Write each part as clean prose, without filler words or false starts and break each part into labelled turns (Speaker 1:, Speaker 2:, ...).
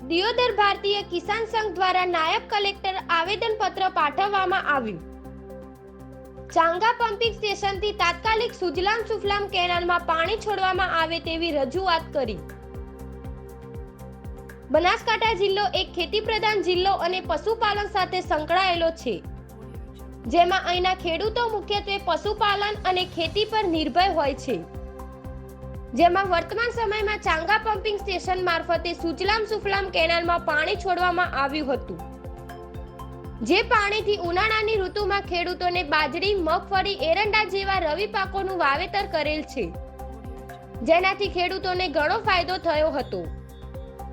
Speaker 1: દિયોદર ભારતીય કિસાન સંઘ દ્વારા નાયબ કલેક્ટર આવેદનપત્ર પાઠવવામાં આવ્યું। ચાંગા પમ્પિંગ સ્ટેશનથી તાત્કાલિક સુજલામ સુફલામ કેનાલમાં પાણી છોડવામાં આવે તેવી રજૂઆત કરી। બનાસકાંઠા જિલ્લો એક ખેતી પ્રધાન જિલ્લો અને પશુપાલન સાથે સંકળાયેલો છે, જેમાં અહીંના ખેડૂતો મુખ્યત્વે પશુપાલન અને ખેતી પર નિર્ભર હોય છે, જેમાં વર્તમાન સમયમાં ચાંગા પમ્પિંગ સ્ટેશન મારફતે સુજલામ સુફલામ કેનાલમાં પાણી છોડવામાં આવ્યું હતું, જે પાણીથી ઉનાળાની ઋતુમાં ખેડૂતોને બાજરી, મગફળી, એરંડા જેવા રવિ પાકોનું વાવેતર કરેલ છે, જેનાથી ખેડૂતોને ઘણો ફાયદો થયો હતો।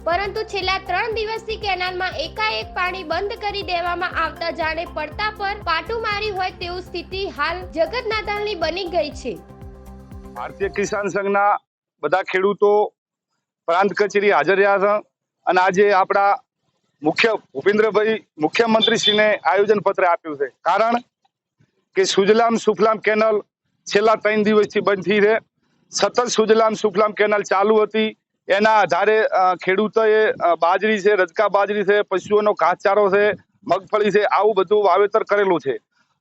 Speaker 1: પરંતુ છેલ્લા 3 દિવસથી કેનાલમાં એકાએક પાણી બંધ કરી દેવામાં આવતા જાણે પડતા પર પાટું મારી હોય તેવી સ્થિતિ હાલ જગતનાતાલની બની ગઈ છે।
Speaker 2: ભારતીય કિસાન સંઘના બધા ખેડૂતો પ્રાંત કચેરી હાજર રહ્યા છે અને આજે આપણા ભૂપેન્દ્રભાઈ મુખ્યમંત્રીશ્રીને આયોજન પત્ર આપ્યું છે, કારણ કે સુજલામ સુફલામ કેનાલ છેલ્લા 3 દિવસથી બંધ થઈ છે। સતત સુજલામ સુફલામ કેનાલ ચાલુ હતી, એના આધારે ખેડૂતોએ બાજરી છે, રજકા બાજરી છે, પશુઓનો ઘાસચારો છે, મગફળી છે, આવું બધું વાવેતર કરેલું છે।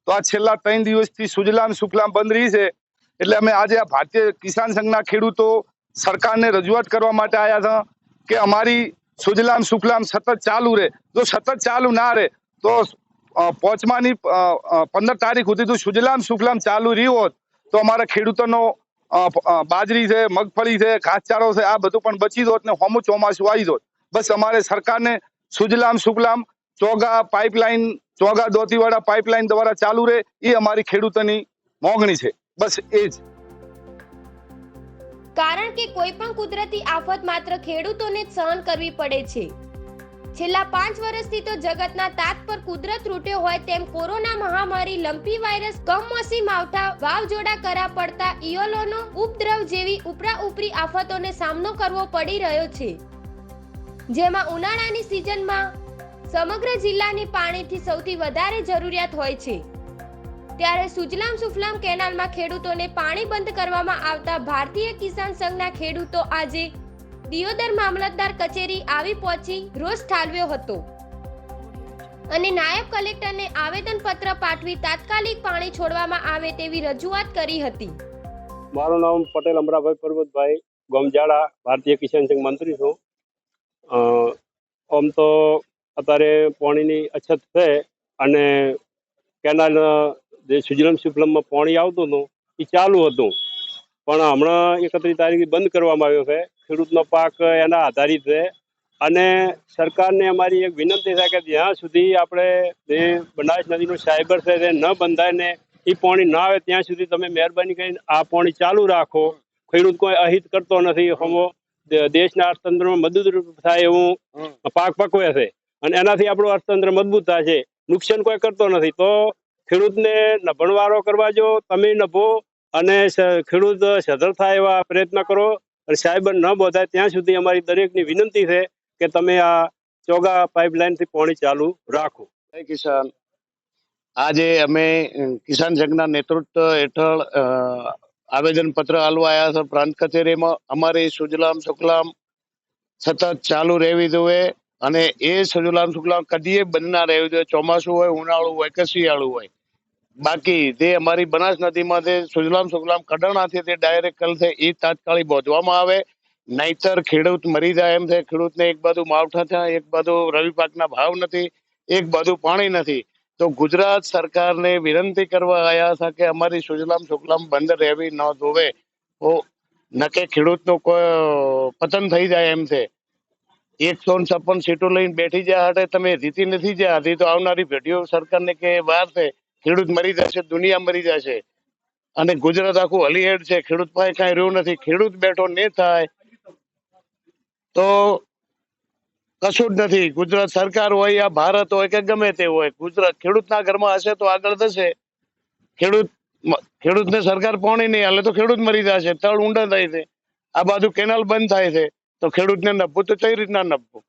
Speaker 2: તો આ છેલ્લા 3 દિવસથી સુજલામ સુફલામ બંધ રહી છે, એટલે અમે આજે આ ભારતીય કિસાન સંઘના ખેડૂતો સરકારને રજૂઆત કરવા માટે આવ્યા છે કે અમારી સુજલામ સુફલામ સતત ચાલુ રહે। જો સતત ચાલુ ના રહે તો 15 તારીખ સુધી જો સુજલામ સુફલામ ચાલુ રહ્યું હોત તો અમારા ખેડૂતોનો બાજરી છે, મગફળી છે, ઘાસચારો છે, આ બધું પણ બચી જોત ને હોમું ચોમાસું આવી જોત। બસ અમારે સરકારને સુજલામ સુફલામ ચોગા દોતીવાડા પાઇપલાઇન દ્વારા ચાલુ રહે એ અમારી ખેડૂતોની માંગણી છે। બસ એ જ
Speaker 1: કારણ કે કોઈ પણ કુદરતી આફત માત્ર ખેડૂતોને જ સહન કરવી પડે છે। છેલ્લા 5 વર્ષથી તો જગતના તાત પર કુદરત રૂટ્યો હોય તેમ કોરોના મહામારી, લંપી વાયરસ, કમોસમી માવઠા, વાવઝોડા, કરા પડતા, ઇયળોનો ઉપદ્રવ જેવી ઉપરાઉપરી આફતોને સામનો કરવો પડી રહ્યો છે, જેમાં ઉનાળાની સિઝનમાં સમગ્ર જિલ્લાની પાણીથી સૌથી વધારે જરૂરિયાત હોય છે। ત્યારે સુજલામ સુફલામ કેનાલમાં ખેડૂતોને પાણી બંધ કરવામાં આવતા ભારતીય કિસાન સંઘના ખેડૂતો આજે દિયોદર મામલતદાર કચેરી આવી પહોંચી રોષ ઠાલવ્યો હતો અને નાયબ કલેક્ટરને આવેદનપત્ર પાઠવી તાત્કાલિક પાણી છોડવામાં આવે તેવી રજૂઆત કરી હતી।
Speaker 3: મારું નામ પટેલ અમરાભાઈ પરબતભાઈ ગોમજાડા, ભારતીય કિસાન સંઘ મંત્રી છું। આમ તો અત્યારે પાણીની અછત છે અને કેનાલ જે સુજલામ સુફલામમાં પાણી આવતું હતું એ ચાલુ હતું, પણ હમણાં 31 તારીખે બંધ કરવામાં આવ્યો છે। ખેડૂતનો પાક એના આધારિત છે અને સરકારને અમારી એક વિનંતી છે કે જ્યાં સુધી આપણે જે બનાસ નદીનું સાયબર છે તે ન બંધાય ને એ પાણી ના આવે ત્યાં સુધી તમે મહેરબાની કરીને આ પાણી ચાલુ રાખો। ખેડૂત કોઈ અહિત કરતો નથી, હમો દેશના અર્થતંત્રમાં મદદરૂપ થાય એવું પાક પકવે છે અને એનાથી આપણું અર્થતંત્ર મજબૂત થાય છે, નુકસાન કોઈ કરતો નથી। તો ખેડૂતને નભણવારો કરવા જો તમે નભો અને ખેડૂત સધર થાય એવા પ્રયત્ન કરો અને સાયબર ન બોધાય ત્યાં સુધી અમારી દરેકની વિનંતી છે કે તમે આ ચોગા પાઇપલાઇનથી પાણી ચાલુ રાખો।
Speaker 4: જય કિસાન। આજે અમે કિસાન સંઘના નેતૃત્વ હેઠળ આવેદન પત્ર આલવા આવ્યા છે પ્રાંત કચેરીમાં। અમારી સુજલામ સુફલામ સતત ચાલુ રહેવી જોઈએ અને એ સુજલામ સુફલામ કદીએ બંધ ના રહેવી જોઈએ, ચોમાસું હોય, ઉનાળું હોય કે શિયાળું હોય। બાકી જે અમારી બનાસ નદીમાં જે સુજલામ સુફલામ કડાણાથી તે ડાયરેક્ટ કલ છે એ તાત્કાલિક બાંધવામાં આવે, નહીતર ખેડૂત મરી જાય એમ છે। ખેડૂતને એક બાજુ માવઠા થયા, એક બાજુ રવિ પાકના ભાવ નથી, એક બાજુ પાણી નથી। તો ગુજરાત સરકારને વિનંતી કરવા આવ્યા છે કે અમારી સુજલામ સુફલામ બંધ રહેવી ન જોવે, નકે ખેડૂતનું કોઈ પતન થઈ જાય એમ છે। 156 સીટો લઈને બેઠી જાય હાટે તમે જીતી નથી જાય, હજી તો આવનારી પેઢીઓ સરકારને કે વાર છે, ખેડૂત મરી જશે, દુનિયા મરી જશે અને ગુજરાત આખું હલીહેડ છે। ખેડૂત પાસે કઈ રહ્યું નથી, ખેડૂત બેઠો ને થાય તો કશું જ નથી। ગુજરાત સરકાર હોય યા ભારત હોય કે ગમે તે હોય, ગુજરાત ખેડૂતના ઘરમાં હશે તો આગળ થશે। ખેડૂતને સરકાર પાણી નહીં હાલે તો ખેડૂત મરી જશે, તળ ઊંડા થાય છે। આ બાજુ કેનાલ બંધ થાય છે તો ખેડૂતને નભવું તો કઈ રીતના નભવું?